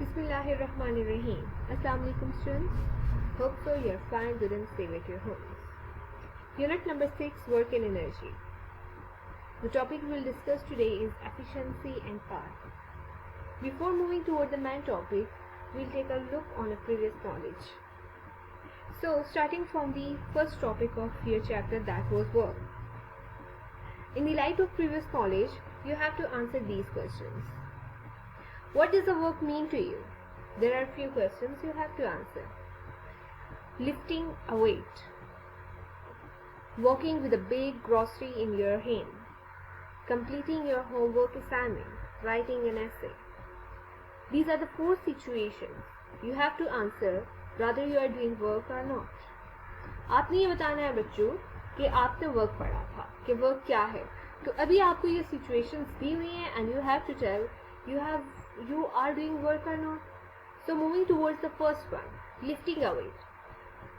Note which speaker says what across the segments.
Speaker 1: Bismillahirrahmanirrahim. Assalamu alaikum students. Hope so you're fine, good and safe at your homes. Unit number 6, Work and Energy. The topic we'll discuss today is efficiency and power. Before moving toward the main topic, we'll take a look on a previous knowledge. So, starting from the first topic of your chapter, that was work. In the light of previous knowledge, you have to answer these questions. What does the work mean to you? There are few questions you have to answer. Lifting a weight, walking with a big grocery in your hand, completing your homework assignment, writing an essay. These are the 4 situations you have to answer whether you are doing work or not. आपने ये बताना है बच्चों कि आपने work पढ़ा था कि वर्क क्या है. तो अभी आपको ये situations दी हुई हैं and you have to tell you are doing work or not. So moving towards the first one, lifting a weight.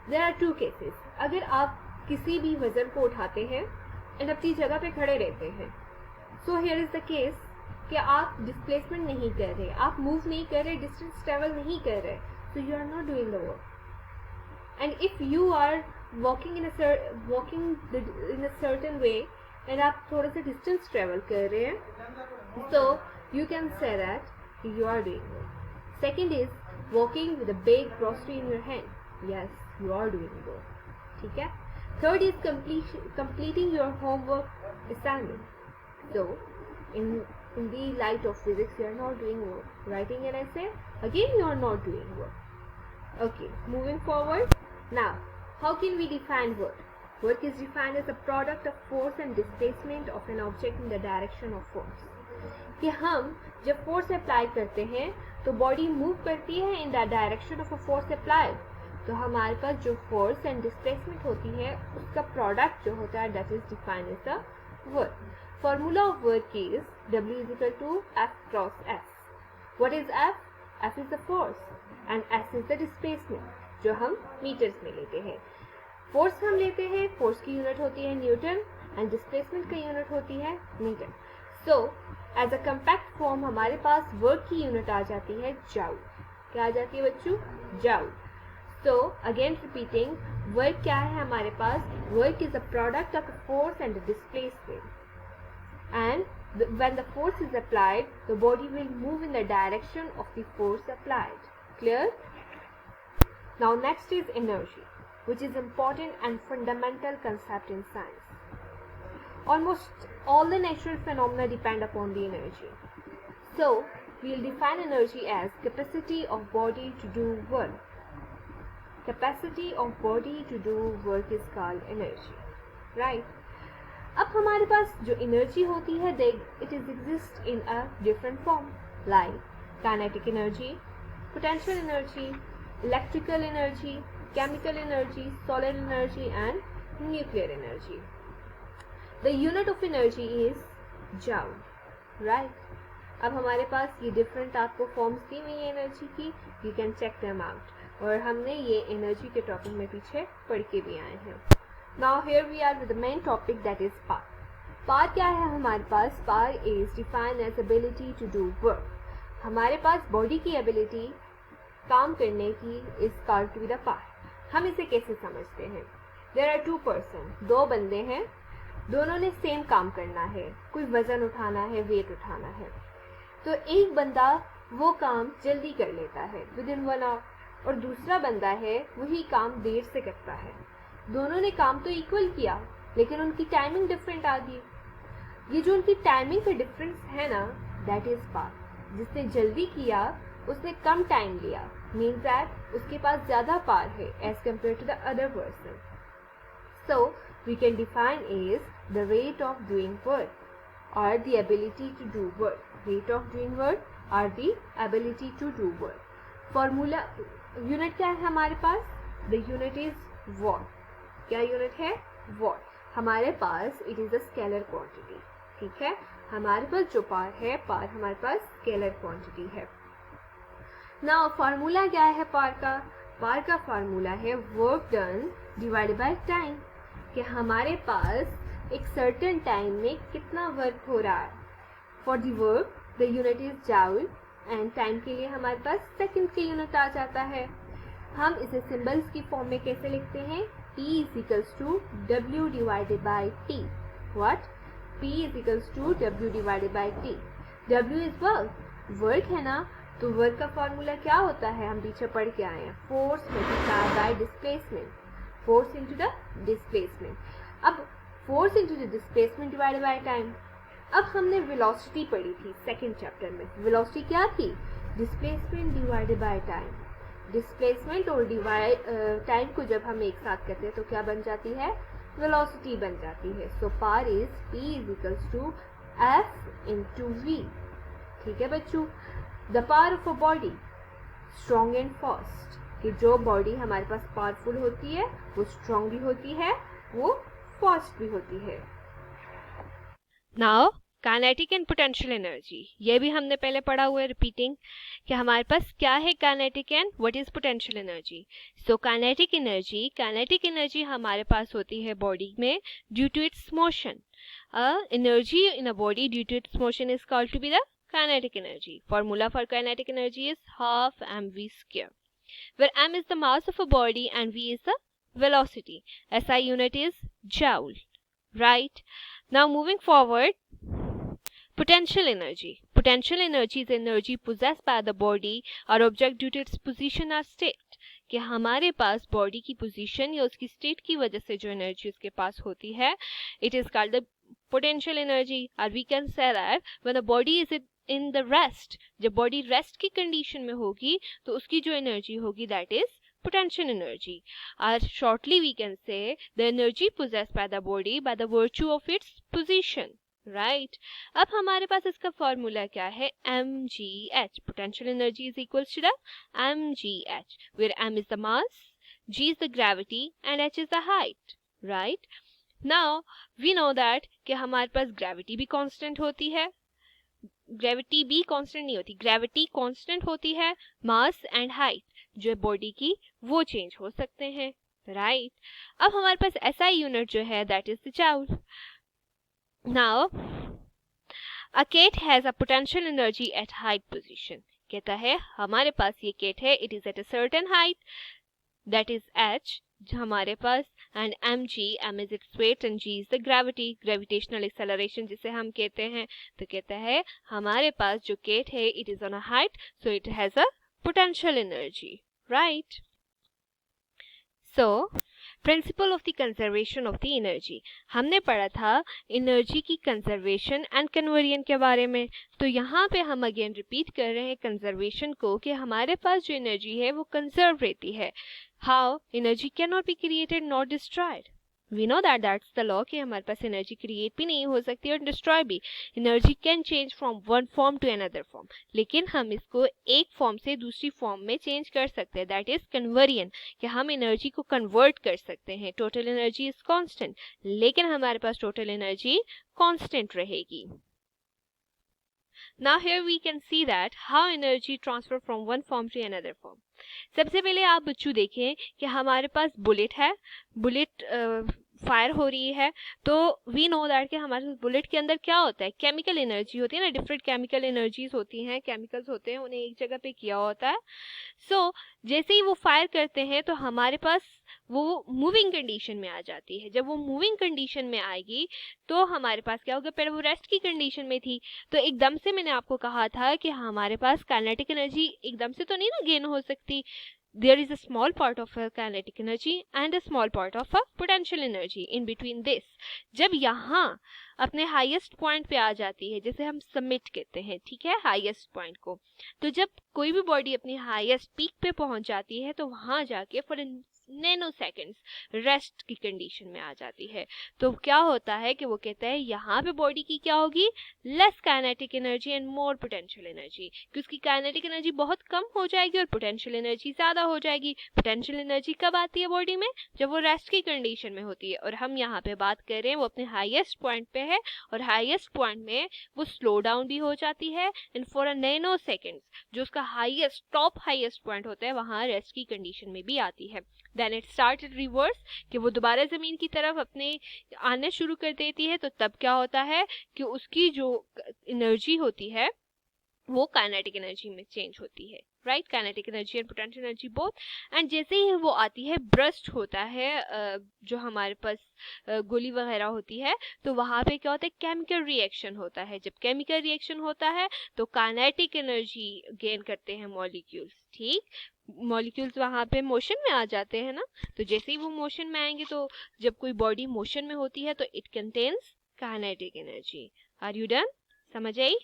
Speaker 1: There are 2 cases. अगर आप किसी भी वजन को उठाते हैं and अपनी जगह पे खड़े रहते हैं, so here is the case कि आप displacement नहीं कर रहे, आप move नहीं कर रहे, distance travel नहीं कर रहे, so you are not doing the work. And if you are walking in a certain way and आप थोड़ा सा distance travel कर रहे हैं, so you can say that you are doing work. Second is walking with a big grocery in your hand. Yes, you are doing work. ठीक है. Third is completing your homework assignment. So in the light of physics, you are not doing work. Writing an essay, again you are not doing work. Okay, moving forward. Now, how can we define work? Work is defined as a product of force and displacement of an object in the direction of force. कि हम जब force apply करते हैं तो body move करती है in the direction of a force applied. तो हमारे पास जो फोर्स एंड डिस्प्लेसमेंट होती है उसका प्रोडक्ट जो होता है that is defined as the work. Formula of work is W = F × S. What is F? F is the force and S is the displacement जो हम मीटर्स में लेते हैं. फोर्स हम लेते हैं, फोर्स की यूनिट होती है न्यूटन एंड डिस्प्लेसमेंट की यूनिट होती है meter. So as a compact form हमारे पास वर्क की यूनिट आ जाती है जाउल. क्या आ जाती है बच्चों? जाउल. सो अगेन रिपीटिंग, वर्क क्या है हमारे पास? Work is a product of force and displacement and when the force is applied, the body will move in the direction of the force applied. Clear? Now next is energy, which is important and fundamental concept in science. Almost all the natural phenomena depend upon the energy. So, we will define energy as capacity of body to do work. Capacity of body to do work is called energy. Right? अब हमारे पास जो energy होती है, it is exist in a different form, like kinetic energy, potential energy, electrical energy, chemical energy, solar energy and nuclear energy. The unit of energy is joule, right? अब हमारे पास ये different आपको forms दी हुई है energy की, you can check them out. और हमने ये energy के topic में पीछे पढ़ के भी आए हैं. Now here we are with the main topic, that is power. Power क्या है हमारे पास? Power is defined as ability to do work. हमारे पास body की ability काम करने की is called to be the power. हम इसे कैसे समझते हैं? There are 2 persons, 2 बंदे हैं, दोनों ने सेम काम करना है. कोई वजन उठाना है, वेट उठाना है. तो एक बंदा वो काम जल्दी कर लेता है विदिन 1 आवर और दूसरा बंदा है वही काम देर से करता है. दोनों ने काम तो इक्वल किया लेकिन उनकी टाइमिंग डिफरेंट आ गई. ये जो उनकी टाइमिंग का डिफरेंस है ना, दैट इज पावर. जिसने जल्दी किया उसने कम टाइम लिया, मीन्स दैट उसके पास ज़्यादा पावर है as compare to the other person. So we can define is the rate of doing work or the ability to do work. Rate of doing work or the ability to do work. Formula unit क्या है हमारे पास? The unit is watt. क्या unit है? watt. हमारे पास it is a scalar quantity. ठीक है, हमारे पास जो पावर है, पावर हमारे पास scalar quantity है. Now formula क्या है पावर का? पावर का formula है work done divided by time. कि हमारे पास एक सर्टेन टाइम में कितना वर्क हो रहा है. For the work the unit is joule and time के लिए हमारे पास सेकंड की यूनिट आ जाता है। हम इसे सिंबल्स की फॉर्म में कैसे लिखते हैं? P is equals to W divided by T. What? P is equals to W divided by T. W is work. Work है ना, तो वर्क का फॉर्मूला क्या होता है? हम पीछे पढ़ के आए हैं, force multiplied by displacement, force into the displacement. अब force into the displacement divided by time. अब हमने वेलोसिटी पढ़ी थी सेकंड चैप्टर में। वेलोसिटी क्या थी? Displacement divided by time. Displacement और टाइम को जब हम एक साथ करते हैं तो क्या बन जाती है? वेलोसिटी बन जाती है। So power is P is equals to F into V। ठीक है बच्चों। The power of a body strong and fast, कि जो बॉडी हमारे पास पावरफुल होती है वो स्ट्रॉन्ग भी होती है, वो फास्ट भी होती है। Now kinetic and potential energy, ये भी हमने पहले पढ़ा हुआ है, रिपीटिंग, कि हमारे पास क्या है kinetic and what is potential energy. So kinetic energy हमारे पास होती है बॉडी में due to its motion. Energy in a body due to its motion is called to be the kinetic energy. Formula for kinetic energy is half mv square, where m is the mass of a body and v is the velocity. SI unit is joule, right? Now moving forward, potential energy. Potential energy is energy possessed by the body or object due to its position or state. कि हमारे पास body की position या उसकी state की वजह से जो energy उसके पास होती है, it is called the potential energy. और we can say that when the body is in the rest, जब बॉडी रेस्ट की कंडीशन में होगी तो उसकी जो एनर्जी होगी that is potential energy. Or shortly we can say the energy possessed by the body by the virtue of its position, right? अब हमारे पास इसका फॉर्मूला क्या है? mgh. Potential energy is equals to the mgh, where m is the mass, g is the gravity and h is the height, right? Now we know that कि हमारे पास gravity भी constant होती है, ग्रेविटी भी constant नहीं होती, gravity constant होती है, मास एंड हाइट जो बॉडी की वो चेंज हो सकते हैं, राइट? अब हमारे पास एसआई यूनिट जो है that is the joule. Now a cat has a potential energy at height position. कहता है हमारे पास ये केट है, it is at a certain height that is H हमारे पास, and m is its weight and g is the gravity, gravitational acceleration जिसे हम कहते हैं। तो कहता है हमारे पास जो केट है it is on a height, so it has a potential energy, right? So principle of the conservation of the energy, हमने पढ़ा था एनर्जी की कंजर्वेशन एंड कन्वर्जन के बारे में। तो यहाँ पे हम अगेन रिपीट कर रहे हैं कंजर्वेशन को, कि हमारे पास जो एनर्जी है वो कंजर्व रहती है। How? Energy can not be created not destroyed. We know that that's the law कि हमारे पास एनर्जी क्रिएट भी नहीं हो सकती और डिस्ट्रॉय भी। Energy can change from one form to another form, लेकिन हम इसको एक फॉर्म से दूसरी फॉर्म में चेंज कर सकते हैं, दैट इज कन्वर्जन, कि हम एनर्जी को कन्वर्ट कर सकते हैं। टोटल एनर्जी इज कांस्टेंट, लेकिन हमारे पास टोटल एनर्जी कांस्टेंट रहेगी। Now here we can see that how energy transfer from one form to another form. सबसे पहले आप बच्चों देखें कि हमारे पास बुलेट है, बुलेट फायर हो रही है, तो वी नो दैट कि हमारे बुलेट के अंदर क्या होता है? केमिकल एनर्जी होती है ना, डिफरेंट केमिकल एनर्जीज होती हैं, केमिकल्स होते हैं, उन्हें एक जगह पे किया होता है। सो जैसे ही वो फायर करते हैं तो हमारे पास वो मूविंग कंडीशन में आ जाती है। जब वो मूविंग कंडीशन में आएगी तो हमारे पास क्या होगा? पहले वो रेस्ट की कंडीशन में थी, तो एकदम से मैंने आपको कहा था कि हमारे पास काइनेटिक एनर्जी एकदम से तो नहीं ना गेन हो सकती। There is a small part of a kinetic energy and a small part of a potential energy in between this. जब यहाँ अपने हाईएस्ट पॉइंट पे आ जाती है, जैसे हम सबमिट कहते हैं, ठीक है, हाईएस्ट पॉइंट को, तो जब कोई भी बॉडी अपनी हाईएस्ट पीक पे पहुंच जाती है तो वहां जाके फॉर नैनो सेकेंड्स रेस्ट की कंडीशन में आ जाती है। तो क्या होता है कि वो कहता है यहाँ पे बॉडी की क्या होगी? Less kinetic energy and more potential energy, कि उसकी काइनेटिक एनर्जी बहुत कम हो जाएगी और पोटेंशियल एनर्जी ज्यादा हो जाएगी। पोटेंशियल एनर्जी कब आती है बॉडी में? जब वो रेस्ट की कंडीशन में होती है, और हम यहाँ पे बात कर रहे हैं वो अपने हाईएस्ट पॉइंट पे है, और हाईएस्ट पॉइंट में वो स्लो डाउन भी हो जाती है, and for a nano seconds जो उसका हाईएस्ट टॉप हाईएस्ट पॉइंट होता है वहां रेस्ट की कंडीशन में भी आती है। देन इट स्टार्टेड रिवर्स, कि वो दोबारा जमीन की तरफ अपने आने शुरू कर देती है। तो तब क्या होता है कि उसकी जो एनर्जी होती है वो काइनेटिक एनर्जी में चेंज होती है, right, kinetic energy and potential energy both. And जैसे ही वो आती है, ब्रस्ट होता है, जो हमारे पास गोली वगैरह होती है, तो वहाँ पे क्या होता है, केमिकल रिएक्शन होता है। जब केमिकल रिएक्शन होता है तो काइनेटिक एनर्जी गेन करते हैं मॉलिक्यूल्स, ठीक, मॉलिक्यूल्स वहाँ पे मोशन में आ जाते हैं ना। तो जैसे ही वो मोशन में आएंगे, तो जब कोई बॉडी मोशन में होती है तो it contains kinetic energy. Are you done? समझ आई?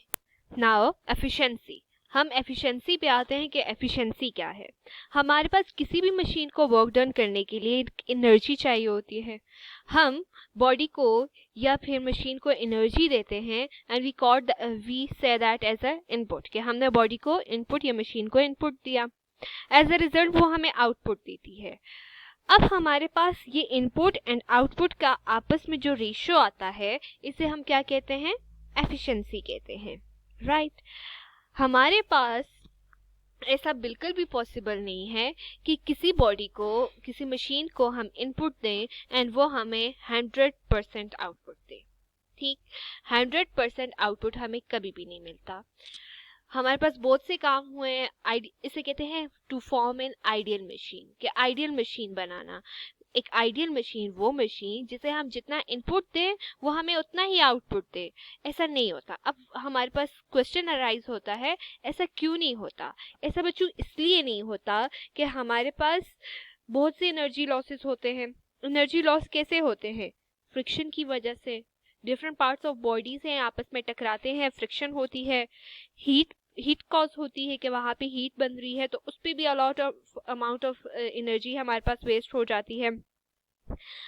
Speaker 1: Now efficiency. हम एफिशिएंसी पे आते हैं कि एफिशिएंसी क्या है। हमारे पास किसी भी मशीन को वर्क डन करने के लिए एनर्जी चाहिए होती है। हम बॉडी को या फिर मशीन को एनर्जी देते हैं and we say that as a input, कि हमने बॉडी को इनपुट या मशीन को इनपुट दिया। एज अ रिजल्ट वो हमें आउटपुट देती है। अब हमारे पास ये इनपुट एंड आउटपुट का आपस में जो रेशियो आता है, इसे हम क्या कहते हैं, एफिशिएंसी कहते हैं, राइट। हमारे पास ऐसा बिल्कुल भी पॉसिबल नहीं है कि किसी बॉडी को, किसी मशीन को हम इनपुट दें एंड वो हमें 100% आउटपुट दे, ठीक। 100% आउटपुट हमें कभी भी नहीं मिलता। हमारे पास बहुत से काम हुए हैं, इसे कहते हैं to form an ideal machine, कि आइडियल मशीन बनाना। एक आइडियल मशीन वो मशीन जिसे हम जितना इनपुट दें वो हमें उतना ही आउटपुट दे। ऐसा नहीं होता। अब हमारे पास क्वेश्चन अराइज होता है, ऐसा क्यों नहीं होता? ऐसा बच्चों इसलिए नहीं होता कि हमारे पास बहुत से एनर्जी लॉसेस होते हैं। एनर्जी लॉस कैसे होते हैं? फ्रिक्शन की वजह से। डिफरेंट पार्ट्स ऑफ बॉडी से आपस में टकराते हैं, फ्रिक्शन होती है, हीट कॉज होती है कि वहाँ पे हीट बन रही है, तो उस पर भी अमाउंट ऑफ एनर्जी हमारे पास वेस्ट हो जाती है।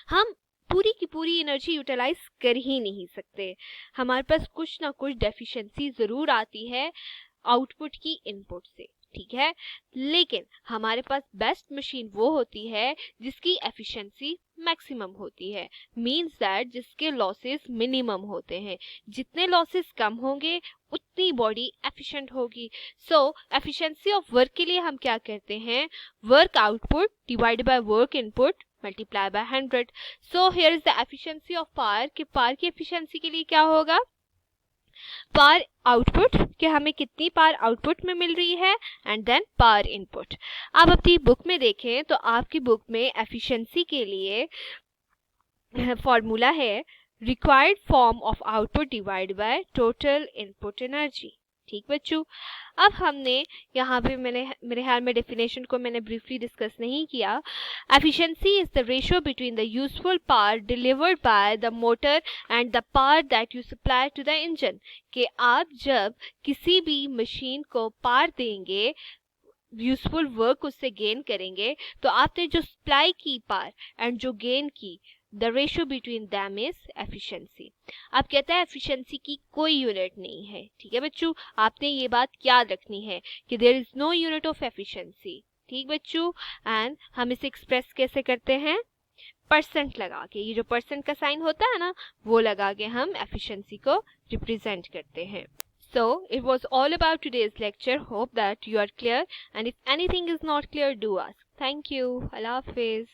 Speaker 1: हम पूरी की पूरी एनर्जी यूटिलाइज कर ही नहीं सकते। हमारे पास कुछ ना कुछ डेफिशिएंसी जरूर आती है आउटपुट की इनपुट से, ठीक है। लेकिन हमारे पास बेस्ट मशीन वो होती है जिसकी एफिशिएंसी मैक्सिमम होती है, मींस दैट जिसके लॉसेस मिनिमम होते हैं। जितने लॉसेस कम होंगे उतनी बॉडी एफिशिएंट होगी। सो एफिशिएंसी ऑफ वर्क के लिए हम क्या करते हैं, work output divided by work input multiply by 100। So here is the efficiency of power, कि पावर की एफिशिएंसी के लिए क्या होगा, पावर आउटपुट, कि हमें कितनी पावर आउटपुट में मिल रही है, एंड देन पावर इनपुट। आप अपनी बुक में देखें तो आपकी बुक में एफिशिएंसी के लिए फॉर्मूला है required form of output divide by total input energy, ठीक बच्चों। अब हमने यहाँ पे मेरे ख्याल में डेफिनेशन को मैंने ब्रीफली डिस्कस नहीं किया। Efficiency is the ratio between the useful power delivered by the motor and the power that you supply to the engine, कि आप जब किसी भी मशीन को पावर देंगे, यूजफुल वर्क उससे गेन करेंगे, तो आपने जो सप्लाई की पावर एंड जो गेन की, the ratio between them is efficiency. अब कहता है एफिशिएंसी की कोई यूनिट नहीं है, ठीक है बच्चों। आपने ये बात याद रखनी है कि there is no unit of efficiency, ठीक बच्चों। एंड हम इसे एक्सप्रेस कैसे करते हैं, परसेंट लगा के। ये जो परसेंट का साइन होता है ना, वो लगा के हम एफिशिएंसी को रिप्रेजेंट करते हैं। So it was all about today's lecture. Hope that you are clear, and if anything is not clear, do ask. Thank you. Allah Hafiz.